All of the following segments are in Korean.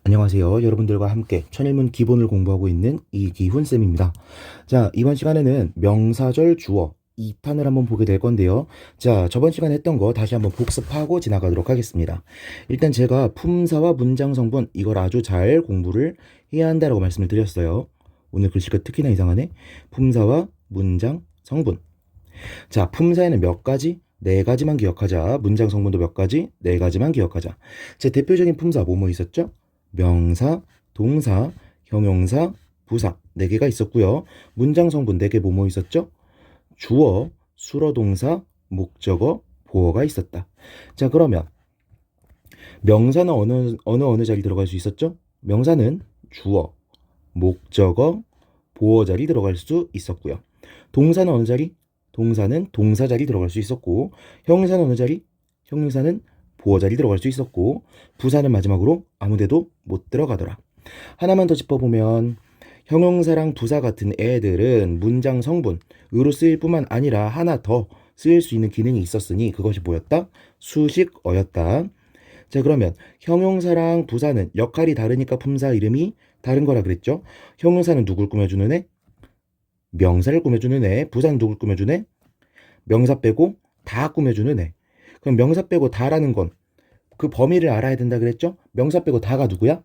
안녕하세요. 여러분들과 함께 천일문 기본을 공부하고 있는 이기훈 쌤입니다. 자, 이번 시간에는 명사절 주어 2탄을 한번 보게 될 건데요. 자, 저번 시간에 했던 거 다시 한번 복습하고 지나가도록 하겠습니다. 일단 제가 품사와 문장 성분 이걸 아주 잘 공부를 해야 한다라고 말씀을 드렸어요. 오늘 글씨가 특히나 이상하네. 품사와 문장 성분. 자, 품사에는 몇 가지? 네 가지만 기억하자. 문장 성분도 몇 가지? 네 가지만 기억하자. 제 대표적인 품사 뭐뭐 있었죠? 명사, 동사, 형용사, 부사 4개가 있었고요. 문장 성분 4개 뭐뭐 있었죠? 주어, 수어동사, 목적어, 보어가 있었다. 자, 그러면 명사는 어느 자리 들어갈 수 있었죠? 명사는 주어, 목적어, 보어 자리 들어갈 수 있었고요. 동사는 어느 자리? 동사는 동사 자리 들어갈 수 있었고, 형용사는 어느 자리? 형용사는 보어 자리 들어갈 수 있었고, 부사는 마지막으로 아무데도 못 들어가더라. 하나만 더 짚어보면 형용사랑 부사 같은 애들은 문장 성분으로 쓰일 뿐만 아니라 하나 더 쓰일 수 있는 기능이 있었으니 그것이 뭐였다? 수식어였다. 자, 그러면 형용사랑 부사는 역할이 다르니까 품사 이름이 다른 거라 그랬죠? 형용사는 누굴 꾸며주는 애? 명사를 꾸며주는 애. 부사는 누굴 꾸며주는 애? 명사 빼고 다 꾸며주는 애. 그럼 명사 빼고 다라는 건 그 범위를 알아야 된다 그랬죠? 명사 빼고 다가 누구야?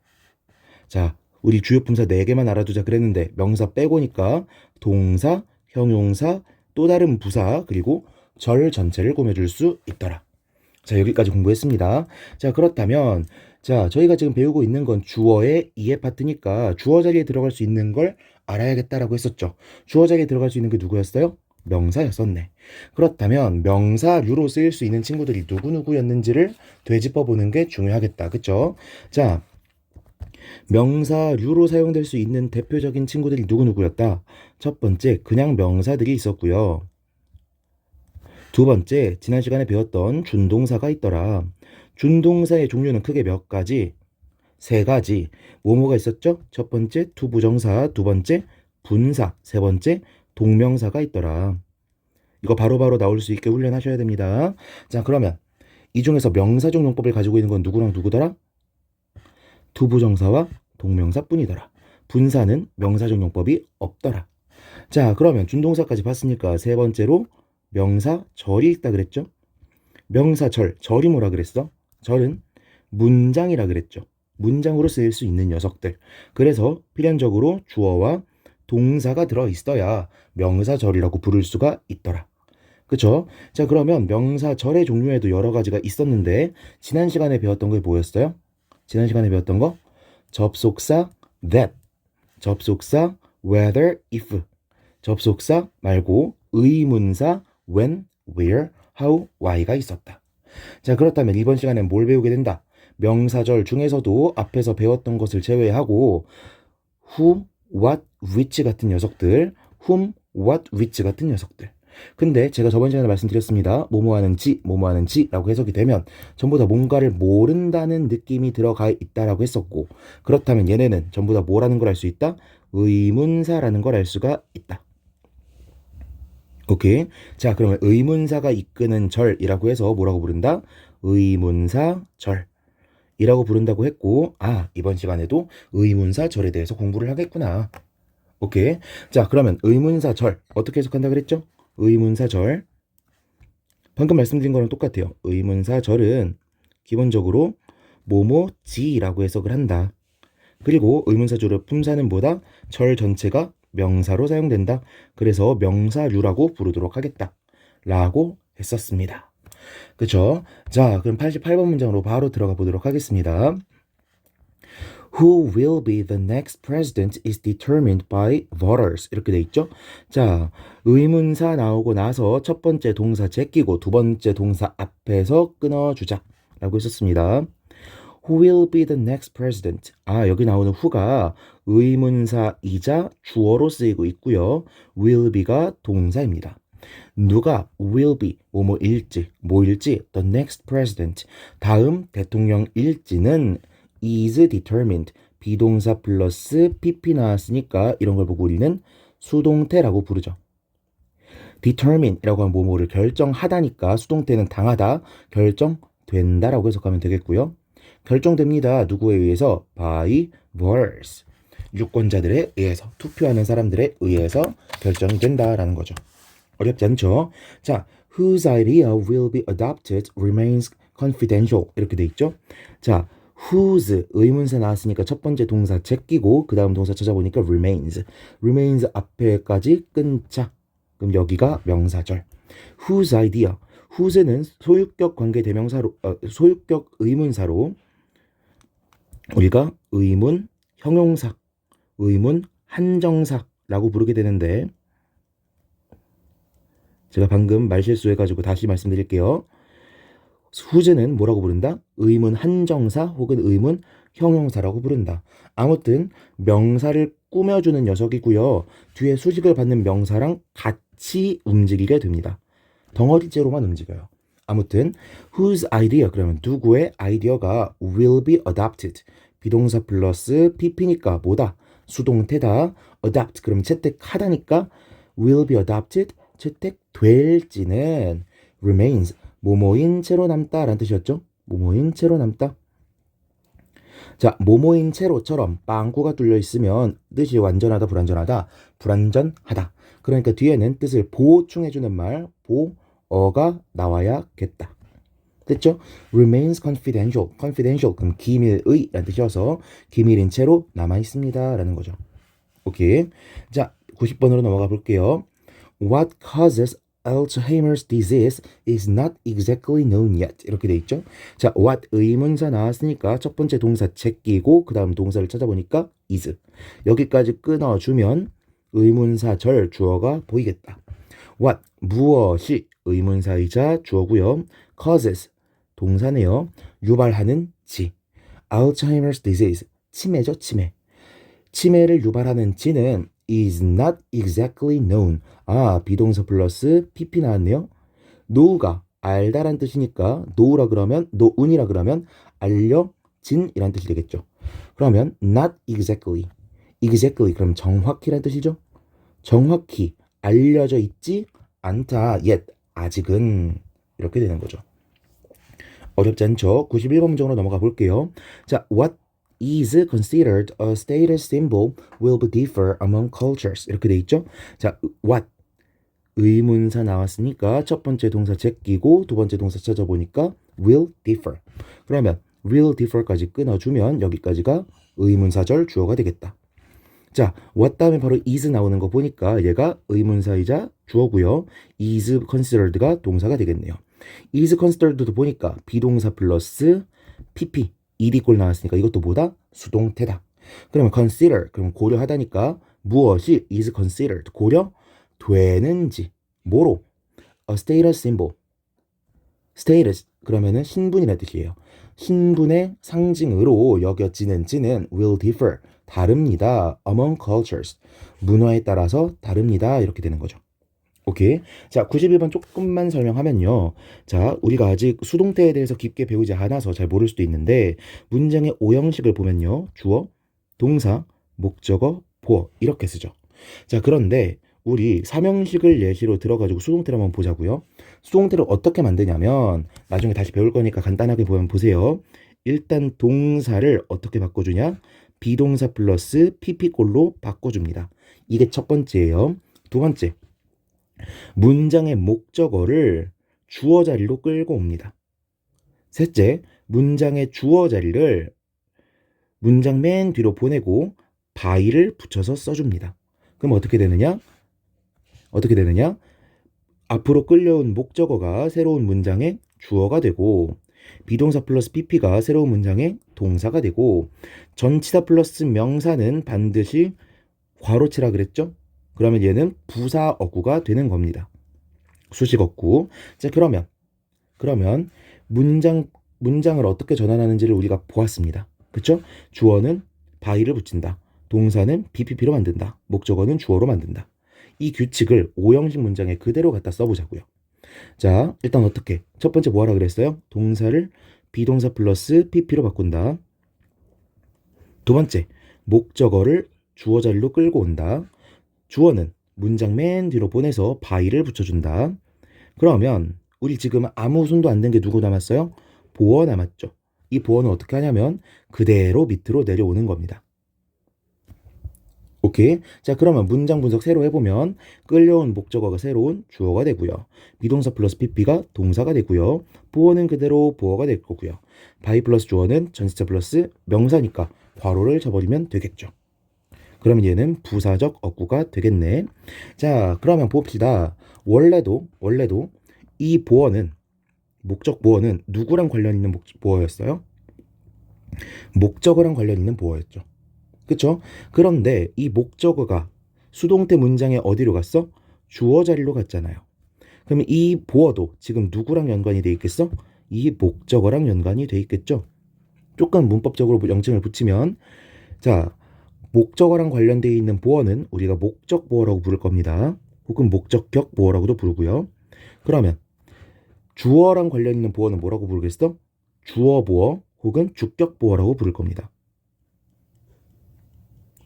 자, 우리 주요 품사 4개만 알아두자 그랬는데 명사 빼고니까 동사, 형용사, 또 다른 부사, 그리고 절 전체를 꾸며줄 수 있더라. 자, 여기까지 공부했습니다. 자, 그렇다면 자, 저희가 지금 배우고 있는 건 주어의 이해 파트니까 주어 자리에 들어갈 수 있는 걸 알아야겠다라고 했었죠. 주어 자리에 들어갈 수 있는 게 누구였어요? 명사였었네. 그렇다면 명사류로 쓰일 수 있는 친구들이 누구누구였는지를 되짚어 보는 게 중요하겠다. 그쵸? 자, 명사류로 사용될 수 있는 대표적인 친구들이 누구누구였다? 첫 번째, 그냥 명사들이 있었고요. 두 번째, 지난 시간에 배웠던 준동사가 있더라. 준동사의 종류는 크게 몇 가지? 세 가지. 뭐뭐가 있었죠? 첫 번째, 투부정사. 두 번째, 분사. 세 번째, 동명사가 있더라. 이거 바로바로 나올 수 있게 훈련하셔야 됩니다. 자, 그러면 이 중에서 명사적 용법을 가지고 있는 건 누구랑 누구더라? 투부정사와 동명사뿐이더라. 분사는 명사적 용법이 없더라. 자, 그러면 준동사까지 봤으니까 세 번째로 명사절이 있다 그랬죠? 명사절, 절이 뭐라 그랬어? 절은 문장이라 그랬죠. 문장으로 쓰일 수 있는 녀석들. 그래서 필연적으로 주어와 동사가 들어있어야 명사절이라고 부를 수가 있더라. 그쵸? 자, 그러면 명사절의 종류에도 여러 가지가 있었는데 지난 시간에 배웠던 게 뭐였어요? 지난 시간에 배웠던 거? 접속사 that, 접속사 whether, if, 접속사 말고 의문사 when, where, how, why가 있었다. 자, 그렇다면 이번 시간엔 뭘 배우게 된다? 명사절 중에서도 앞에서 배웠던 것을 제외하고 who, what, which 같은 녀석들, whom, what, which 같은 녀석들. 근데 제가 저번 시간에 말씀드렸습니다. 뭐뭐 하는지, 뭐뭐 하는지 라고 해석이 되면 전부 다 뭔가를 모른다는 느낌이 들어가 있다라고 했었고, 그렇다면 얘네는 전부 다 뭐라는 걸 알 수 있다? 의문사라는 걸 알 수가 있다. 오케이. 자, 그러면 의문사가 이끄는 절이라고 해서 뭐라고 부른다? 의문사절 이라고 부른다고 했고, 아, 이번 시간에도 의문사절에 대해서 공부를 하겠구나. 오케이. 자, 그러면 의문사절 어떻게 해석한다 그랬죠? 의문사절, 방금 말씀드린 거랑 똑같아요. 의문사절은 기본적으로 뭐뭐지라고 해석을 한다. 그리고 의문사절의 품사는 뭐다? 절 전체가 명사로 사용된다. 그래서 명사류라고 부르도록 하겠다 라고 했었습니다. 그쵸? 자, 그럼 88번 문장으로 바로 들어가 보도록 하겠습니다. Who will be the next president is determined by voters. 이렇게 돼 있죠? 자, 의문사 나오고 나서 첫 번째 동사 제끼고 두 번째 동사 앞에서 끊어주자 라고 했었습니다. Who will be the next president? 아, 여기 나오는 who가 의문사이자 주어로 쓰이고 있고요. will be가 동사입니다. 누가 will be 뭐뭐일지 the next president 다음 대통령일지는 is determined 비동사 플러스 pp 나왔으니까 이런 걸 보고 우리는 수동태라고 부르죠. determine이라고 하면 뭐뭐를 결정하다니까 수동태는 당하다 결정된다라고 해석하면 되겠고요. 결정됩니다. 누구에 의해서? by voters. 유권자들에 의해서, 투표하는 사람들에 의해서 결정이 된다라는 거죠. 어렵지 않죠? 자, whose idea will be adopted remains confidential. 이렇게 돼 있죠? 자, whose 의문사 나왔으니까 첫 번째 동사 제끼고 그 다음 동사 찾아보니까 remains. remains 앞에까지 끈자. 그럼 여기가 명사절. whose idea. whose는 소유격 관계 대명사로 소유격 의문사로 우리가 의문 형용사, 의문 한정사라고 부르게 되는데 제가 방금 말실수해가지고 다시 말씀드릴게요. whose는 뭐라고 부른다? 의문 한정사 혹은 의문 형용사라고 부른다. 아무튼 명사를 꾸며주는 녀석이고요. 뒤에 수식을 받는 명사랑 같이 움직이게 됩니다. 덩어리째로만 움직여요. 아무튼 whose idea 그러면 누구의 아이디어가 will be adopted. 비동사 플러스 pp니까 뭐다? 수동태다. adopt 그럼 채택하다니까 will be adopted 채택될지는 remains 뭐뭐인 채로 남다 라는 뜻이었죠. 뭐뭐인 채로 남다. 자, 뭐뭐인 채로처럼 빵꾸가 뚫려 있으면 뜻이 완전하다, 불완전하다, 불완전하다. 그러니까 뒤에는 뜻을 보충해주는 말, 보어가 나와야겠다. 됐죠? remains confidential. confidential 그럼 기밀의 라는 뜻이어서 기밀인 채로 남아있습니다 라는 거죠. 오케이. 자, 90번으로 넘어가 볼게요. What causes Alzheimer's disease is not exactly known yet. 이렇게 돼 있죠. 자, what 의문사 나왔으니까 첫 번째 동사 제끼고 그 다음 동사를 찾아보니까 is. 여기까지 끊어주면 의문사절 주어가 보이겠다. what 무엇이 의문사이자 주어고요. causes 동사네요. 유발하는 지. Alzheimer's disease 치매죠, 치매. 치매를 유발하는 지는 is not exactly known. 아, 비동사 플러스 pp 나왔네요. know가 알다란 뜻이니까 know라 그러면 know이라 그러면 알려진이란 뜻이 되겠죠. 그러면 not exactly. exactly 그럼 정확히란 뜻이죠. 정확히 알려져 있지 않다. yet 아직은 이렇게 되는 거죠. 어렵지 않죠? 91번 문장으로 넘어가 볼게요. 자, what is considered a status symbol will differ among cultures. 이렇게 돼 있죠? 자, what 의문사 나왔으니까 첫 번째 동사 제끼고 두 번째 동사 찾아보니까 will differ. 그러면 will differ까지 끊어주면 여기까지가 의문사절 주어가 되겠다. 자, what 다음에 바로 is 나오는 거 보니까 얘가 의문사이자 주어고요. is considered가 동사가 되겠네요. is considered도 보니까 비동사 플러스 pp ed꼴 나왔으니까 이것도 뭐다? 수동태다. 그러면 consider 그럼 고려하다니까 무엇이 is considered 고려되는지 뭐로? a status symbol. status 그러면은 신분이라는 뜻이에요. 신분의 상징으로 여겨지는 지는 will differ 다릅니다. among cultures 문화에 따라서 다릅니다. 이렇게 되는 거죠. 오케이. 자, 91번 조금만 설명하면요. 자, 우리가 아직 수동태에 대해서 깊게 배우지 않아서 잘 모를 수도 있는데 문장의 오형식을 보면요. 주어, 동사, 목적어, 보어 이렇게 쓰죠. 자, 그런데 우리 삼형식을 예시로 들어가지고 수동태를 한번 보자고요. 수동태를 어떻게 만드냐면 나중에 다시 배울 거니까 간단하게 보세요. 일단 동사를 어떻게 바꿔주냐? 비동사 플러스 pp꼴로 바꿔줍니다. 이게 첫 번째예요. 두 번째, 문장의 목적어를 주어 자리로 끌고 옵니다. 셋째, 문장의 주어 자리를 문장 맨 뒤로 보내고 by를 붙여서 써줍니다. 그럼 어떻게 되느냐? 앞으로 끌려온 목적어가 새로운 문장의 주어가 되고 비동사 플러스 pp가 새로운 문장의 동사가 되고 전치사 플러스 명사는 반드시 괄호치라 그랬죠? 그러면 얘는 부사 어구가 되는 겁니다. 수식 어구. 자, 그러면 문장을 어떻게 전환하는지를 우리가 보았습니다. 그쵸? 주어는 by를 붙인다. 동사는 bpp로 만든다. 목적어는 주어로 만든다. 이 규칙을 오형식 문장에 그대로 갖다 써보자고요. 자, 일단 어떻게? 첫 번째 뭐하라 그랬어요? 동사를 비동사 플러스 pp로 바꾼다. 두 번째, 목적어를 주어 자리로 끌고 온다. 주어는 문장 맨 뒤로 보내서 by를 붙여준다. 그러면 우리 지금 아무 손도 안 댄 게 누구 남았어요? 보어 남았죠. 이 보어는 어떻게 하냐면 그대로 밑으로 내려오는 겁니다. 오케이. 자, 그러면 문장 분석 새로 해보면 끌려온 목적어가 새로운 주어가 되고요. 비동사 플러스 pp가 동사가 되고요. 보어는 그대로 보어가 될 거고요. by 플러스 주어는 전치사 플러스 명사니까 괄호를 쳐버리면 되겠죠. 그러면 얘는 부사적 어구가 되겠네. 자, 그러면 봅시다. 원래도 이 보어는 목적 보어는 누구랑 관련 있는 보어였어요? 목적어랑 관련 있는 보어였죠. 그쵸? 그런데 이 목적어가 수동태 문장에 어디로 갔어? 주어 자리로 갔잖아요. 그러면 이 보어도 지금 누구랑 연관이 돼 있겠어? 이 목적어랑 연관이 돼 있겠죠? 조금 문법적으로 명칭을 붙이면 자, 목적어랑 관련되어 있는 보어는 우리가 목적 보어라고 부를 겁니다. 혹은 목적격 보어라고도 부르고요. 그러면 주어랑 관련 있는 보어는 뭐라고 부르겠어? 주어 보어 혹은 주격 보어라고 부를 겁니다.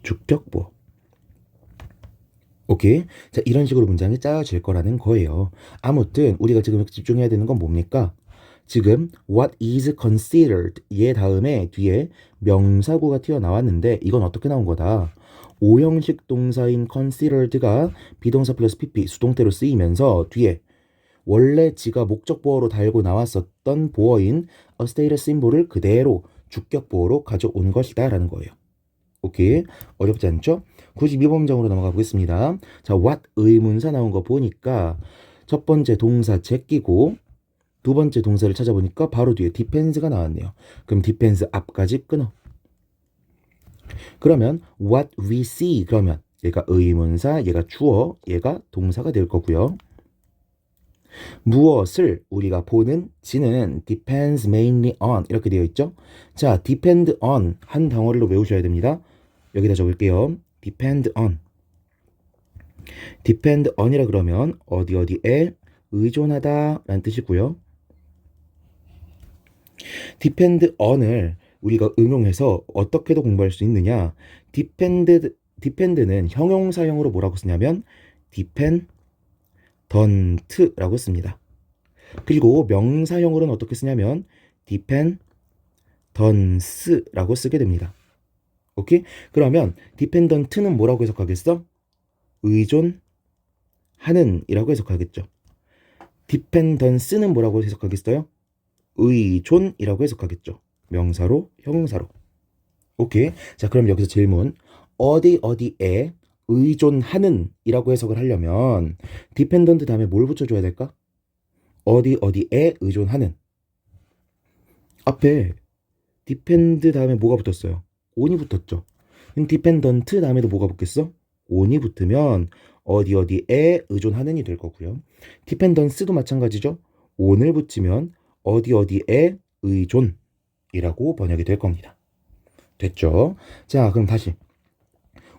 주격 보어. 오케이. 자, 이런 식으로 문장이 짜여질 거라는 거예요. 아무튼 우리가 지금 집중해야 되는 건 뭡니까? 지금 what is considered 얘 다음에 뒤에 명사구가 튀어나왔는데 이건 어떻게 나온 거다? 오형식 동사인 considered가 비동사 플러스 pp 수동태로 쓰이면서 뒤에 원래 지가 목적 보어로 달고 나왔었던 보어인 a status symbol을 그대로 주격 보어로 가져온 것이다 라는 거예요. 오케이. 어렵지 않죠? 92번 문장으로 넘어가 보겠습니다. 자, what 의문사 나온 거 보니까 첫 번째 동사 제끼고 두 번째 동사를 찾아보니까 바로 뒤에 depends가 나왔네요. 그럼 depends 앞까지 끊어. 그러면 what we see 그러면 얘가 의문사, 얘가 주어, 얘가 동사가 될 거고요. 무엇을 우리가 보는 지는 depends mainly on 이렇게 되어 있죠. 자, depend on 한 덩어리로 외우셔야 됩니다. 여기다 적을게요. depend on. depend on이라 그러면 어디에 의존하다 라는 뜻이고요. depend on을 우리가 응용해서 어떻게도 공부할 수 있느냐. depend는 형용사형으로 뭐라고 쓰냐면 dependent라고 씁니다. 그리고 명사형으로는 어떻게 쓰냐면 dependence라고 쓰게 됩니다. 오케이? 그러면 dependent는 뭐라고 해석하겠어? 의존하는 이라고 해석하겠죠. dependence는 뭐라고 해석하겠어요? 의존이라고 해석하겠죠. 명사로, 형용사로. 오케이? 자, 그럼 여기서 질문. 어디에 의존하는 이라고 해석을 하려면 dependent 다음에 뭘 붙여줘야 될까? 어디에 의존하는. 앞에 depend 다음에 뭐가 붙었어요? on이 붙었죠. 그럼 dependent 다음에도 뭐가 붙겠어? on이 붙으면 어디에 의존하는이 될 거고요. dependence도 마찬가지죠. on을 붙이면 어디에 의존이라고 번역이 될 겁니다. 됐죠? 자, 그럼 다시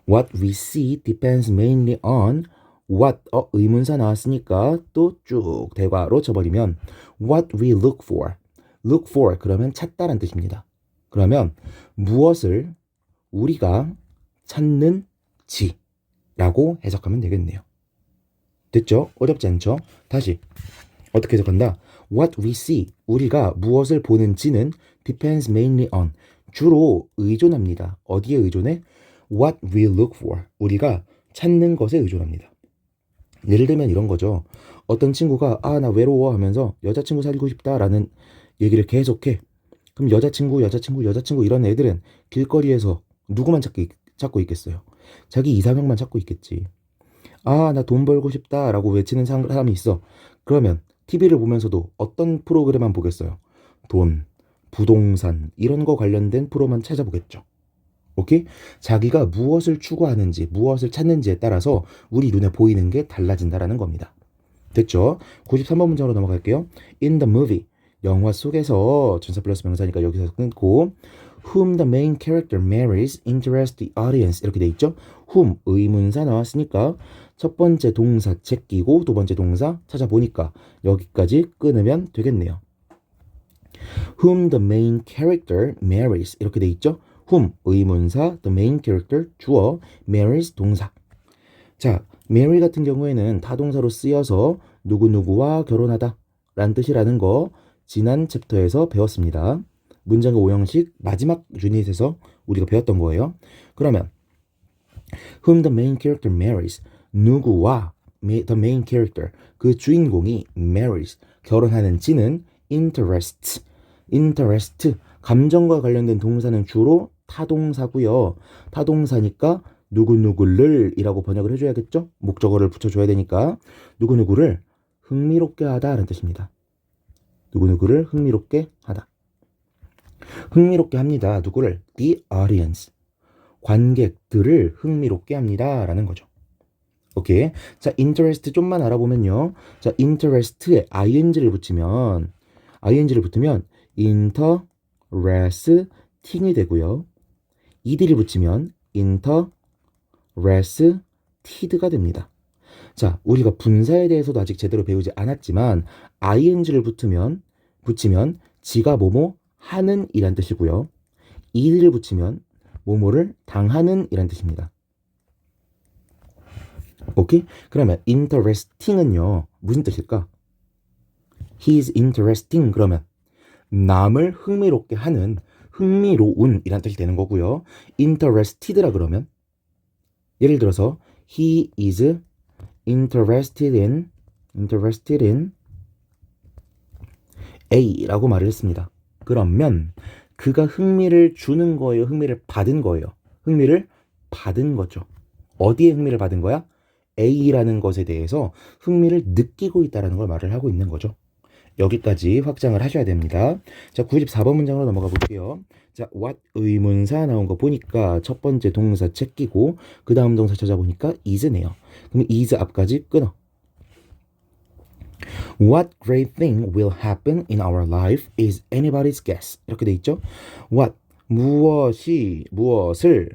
what we see depends mainly on what 의문사 나왔으니까 또 쭉 대괄호 쳐버리면 what we look for 그러면 찾다란 뜻입니다. 그러면 무엇을 우리가 찾는지라고 해석하면 되겠네요. 됐죠? 어렵지 않죠? 다시 어떻게 해석한다? What we see, 우리가 무엇을 보는지는 depends mainly on, 주로 의존합니다. 어디에 의존해? What we look for, 우리가 찾는 것에 의존합니다. 예를 들면 이런 거죠. 어떤 친구가 나 외로워 하면서 여자친구 사귀고 싶다라는 얘기를 계속해. 그럼 여자친구 이런 애들은 길거리에서 누구만 찾고 있겠어요? 자기 이상형만 찾고 있겠지. 나 돈 벌고 싶다라고 외치는 사람이 있어. 그러면 TV를 보면서도 어떤 프로그램만 보겠어요? 돈, 부동산 이런 거 관련된 프로만 찾아보겠죠. 오케이? 자기가 무엇을 추구하는지, 무엇을 찾는지에 따라서 우리 눈에 보이는 게 달라진다라는 겁니다. 됐죠? 93번 문장으로 넘어갈게요. In the movie, 영화 속에서 전사 플러스 명사니까 여기서 끊고 whom the main character marries interests the audience 이렇게 돼 있죠? whom 의문사 나왔으니까 첫 번째 동사 제끼고 두 번째 동사 찾아보니까 여기까지 끊으면 되겠네요. whom the main character marries 이렇게 돼 있죠? whom 의문사, the main character 주어, marries 동사. 자, marry 같은 경우에는 타동사로 쓰여서 누구누구와 결혼하다 라는 뜻이라는 거 지난 챕터에서 배웠습니다. 문장의 오형식 마지막 유닛에서 우리가 배웠던 거예요. 그러면 whom the main character marries, 누구와 the main character, 그 주인공이 marries, 결혼하는지는 interest, 감정과 관련된 동사는 주로 타동사고요. 타동사니까 누구누구를 이라고 번역을 해줘야겠죠? 목적어를 붙여줘야 되니까 누구누구를 흥미롭게 하다 라는 뜻입니다. 누구누구를 흥미롭게 하다. 흥미롭게 합니다. 누구를? The audience. 관객들을 흥미롭게 합니다. 라는 거죠. 오케이. 자, interest 좀만 알아보면요. 자, interest에 ing를 붙이면 interesting이 되고요. ed를 붙이면 interested가 됩니다. 자, 우리가 분사에 대해서도 아직 제대로 배우지 않았지만 ing를 붙이면 지가 뭐뭐 하는 이란 뜻이고요. ed를 붙이면 뭐뭐를 당하는 이란 뜻입니다. 오케이? 그러면 interesting은요. 무슨 뜻일까? He's interesting 그러면 남을 흥미롭게 하는 흥미로운 이란 뜻이 되는 거고요. interested라 그러면 예를 들어서 he is interested in A라고 말을 했습니다. 그러면 그가 흥미를 주는 거예요? 흥미를 받은 거예요? 흥미를 받은 거죠. 어디에 흥미를 받은 거야? A라는 것에 대해서 흥미를 느끼고 있다는 걸 말을 하고 있는 거죠. 여기까지 확장을 하셔야 됩니다. 자, 94번 문장으로 넘어가 볼게요. 자, what 의문사 나온 거 보니까 첫 번째 동사 제끼고 그 다음 동사 찾아보니까 is네요. 그럼 is 앞까지 끊어. What great thing will happen in our life is anybody's guess. 이렇게 돼 있죠. What 무엇을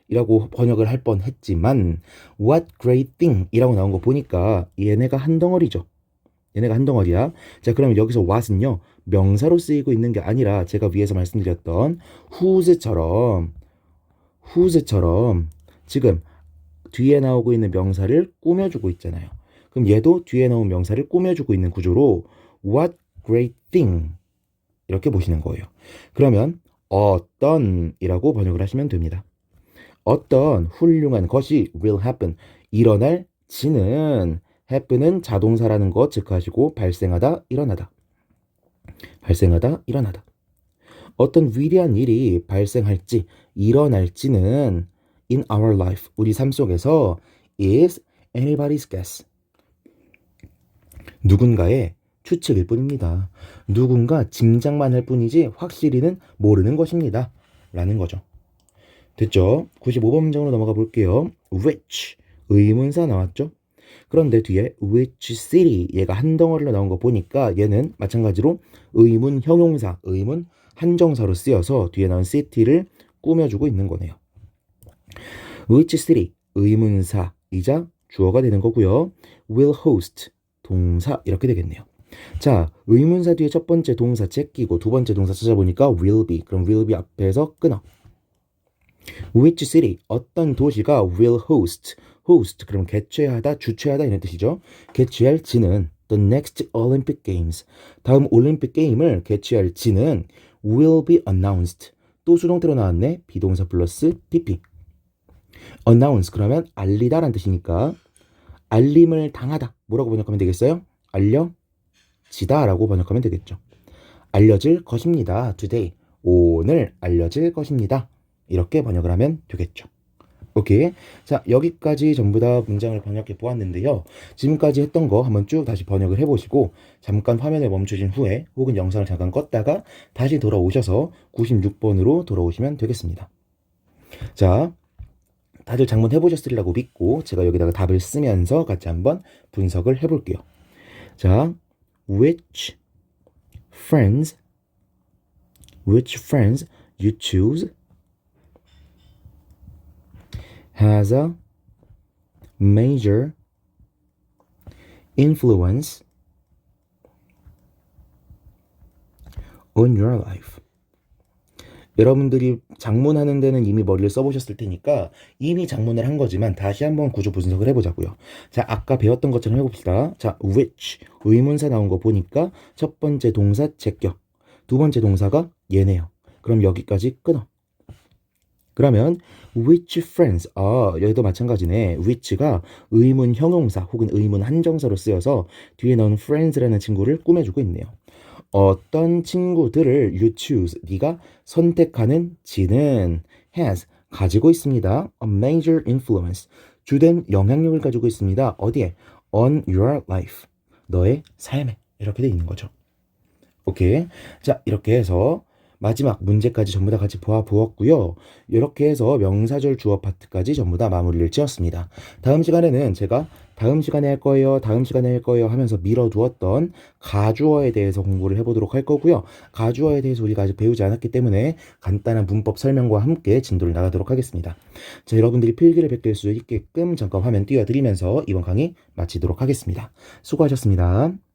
이라고 번역을 할 뻔했지만 what great thing 이라고 나온 거 보니까 얘네가 한 덩어리죠. 얘네가 한 덩어리야. 자, 그러면 여기서 what은요 명사로 쓰이고 있는 게 아니라 제가 위에서 말씀드렸던 whose처럼 지금 뒤에 나오고 있는 명사를 꾸며주고 있잖아요. 그럼 얘도 뒤에 나온 명사를 꾸며주고 있는 구조로 what great thing 이렇게 보시는 거예요. 그러면 어떤 이라고 번역을 하시면 됩니다. 어떤 훌륭한 것이 will happen 일어날지는 happen은 자동사라는 것 체크하시고 발생하다 일어나다 어떤 위대한 일이 발생할지 일어날지는 in our life 우리 삶 속에서 is anybody's guess 누군가의 추측일 뿐입니다. 누군가 짐작만 할 뿐이지 확실히는 모르는 것입니다. 라는 거죠. 됐죠? 95번 문장으로 넘어가 볼게요. which 의문사 나왔죠? 그런데 뒤에 which city 얘가 한 덩어리로 나온 거 보니까 얘는 마찬가지로 의문 형용사, 의문 한정사로 쓰여서 뒤에 나온 city를 꾸며주고 있는 거네요. which city 의문사이자 주어가 되는 거고요. will host 동사 이렇게 되겠네요. 자, 의문사 뒤에 첫 번째 동사 제끼고 두 번째 동사 찾아보니까 will be 그럼 will be 앞에서 끊어. which city 어떤 도시가 will host 그럼 개최하다 주최하다 이런 뜻이죠. 개최할지는 the next Olympic Games 다음 올림픽 게임을 개최할지는 will be announced 또 수동태로 나왔네. 비동사 플러스 pp announce 그러면 알리다 라는 뜻이니까 알림을 당하다 뭐라고 번역하면 되겠어요? 알려지다 라고 번역하면 되겠죠. 알려질 것입니다. today 오늘 알려질 것입니다. 이렇게 번역을 하면 되겠죠. 오케이. 자, 여기까지 전부 다 문장을 번역해 보았는데요. 지금까지 했던 거 한번 쭉 다시 번역을 해보시고 잠깐 화면을 멈추신 후에 혹은 영상을 잠깐 껐다가 다시 돌아오셔서 96번으로 돌아오시면 되겠습니다. 자, 다들 장문 해보셨으리라고 믿고 제가 여기다가 답을 쓰면서 같이 한번 분석을 해볼게요. 자, which friends you choose has a major influence on your life. 여러분들이 장문하는 데는 이미 머리를 써보셨을 테니까 이미 장문을 한 거지만 다시 한번 구조 분석을 해보자고요. 자, 아까 배웠던 것처럼 해봅시다. 자, which 의문사 나온 거 보니까 첫 번째 동사 제껴 두 번째 동사가 얘네요. 그럼 여기까지 끊어. 그러면 which friends, 여기도 마찬가지네. which가 의문 형용사 혹은 의문 한정사로 쓰여서 뒤에 넣은 friends라는 친구를 꾸며주고 있네요. 어떤 친구들을 you choose, 네가 선택하는 지는 has, 가지고 있습니다. a major influence, 주된 영향력을 가지고 있습니다. 어디에? on your life, 너의 삶에. 이렇게 돼 있는 거죠. 오케이. 자, 이렇게 해서 마지막 문제까지 전부 다 같이 보았고요. 이렇게 해서 명사절 주어 파트까지 전부 다 마무리를 지었습니다. 다음 시간에는 제가 다음 시간에 할 거예요, 다음 시간에 할 거예요 하면서 미뤄두었던 가주어에 대해서 공부를 해보도록 할 거고요. 가주어에 대해서 우리가 아직 배우지 않았기 때문에 간단한 문법 설명과 함께 진도를 나가도록 하겠습니다. 자, 여러분들이 필기를 베낄 수 있게끔 잠깐 화면 띄워드리면서 이번 강의 마치도록 하겠습니다. 수고하셨습니다.